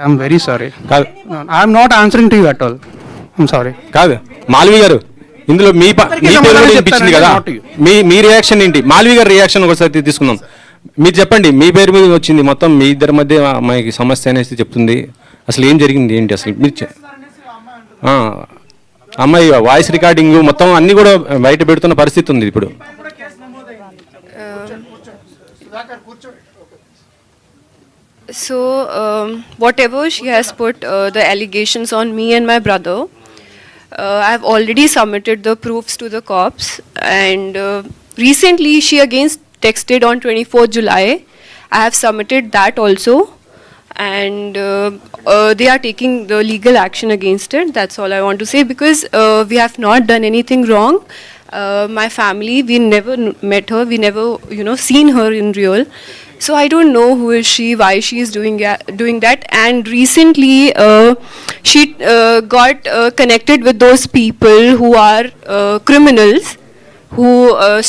I'm very sorry. కాదు I'm not answering to you at all. I'm sorry. కాదు మాల్వి గారు, ఇందులో మీ పేరు కూడా వినిపించింది కదా, మీ రియాక్షన్ ఏంటి? మాల్వి గారి రియాక్షన్ ఒకసారి తీసుకుందాం. మీరు చెప్పండి, మీ పేరు మీద వచ్చింది మొత్తం, మీ ఇద్దరి మధ్య అమ్మాయికి సమస్య అనేసి చెప్తుంది. అసలు ఏం జరిగింది ఏంటి అసలు? మీరు అమ్మాయి వాయిస్ రికార్డింగ్ మొత్తం అన్ని కూడా బయట పెడుతున్న పరిస్థితి ఉంది ఇప్పుడు. So, whatever she has put the allegations on me and my brother, I have already submitted the proofs to the cops, and recently she again texted on 24th July. I have submitted that also, and they are taking the legal action against it. That's all I want to say, because we have not done anything wrong. My family, we never met her, we never seen her in real. So I don't know who is she, why she is doing that. And recently she got connected with those people who are criminals, who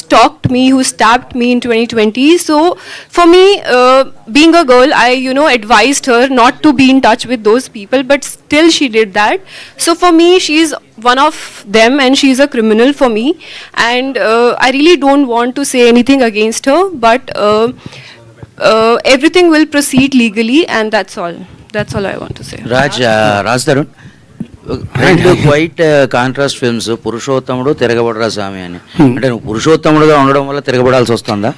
stalked me, who stabbed me in 2020. So for me, being a girl, I advised her not to be in touch with those people, but still she did that. So for me, she is one of them, and she is a criminal for me. And I really don't want to say anything against her, but everything will proceed legally, and that's all I want to say. Raj Tarun, రెండు quiet contrast films, పురుషోత్తముడు, తిరగబడరా స్వామి అని. అంటే నువ్వు పురుషోత్తముడుగా ఉండడం వల్ల తిరగబడాల్సి వస్తుందా?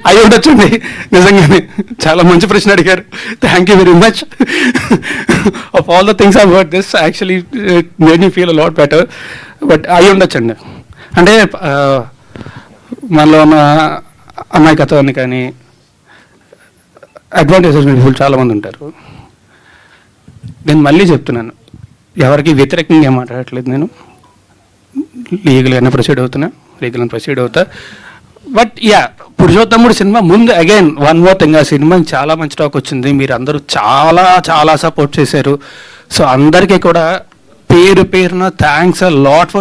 అయి ఉండొచ్చండి, నిజంగానే చాలా మంచి ప్రశ్న అడిగారు. Thank you very much. Of all the things I heard this actually made me feel a lot better. But అయి ఉండొచ్చండి. అంటే మనలో ఉన్న అమాయకత్వాన్ని కానీ అడ్వాంటేజెస్ పీపుల్ చాలామంది ఉంటారు. నేను మళ్ళీ చెప్తున్నాను, ఎవరికి వ్యతిరేకంగా మాట్లాడట్లేదు. నేను లీగల్గానే ప్రొసీడ్ అవుతా. బట్ యా, పురుషోత్తముడు సినిమా ముందు అగైన్ వన్ మోర్ థింగ్, ఆ సినిమా చాలా మంచి టాక్ వచ్చింది. మీరు అందరూ చాలా సపోర్ట్ చేశారు. సో అందరికీ కూడా పేరున థ్యాంక్స్ అ లాట్ ఫర్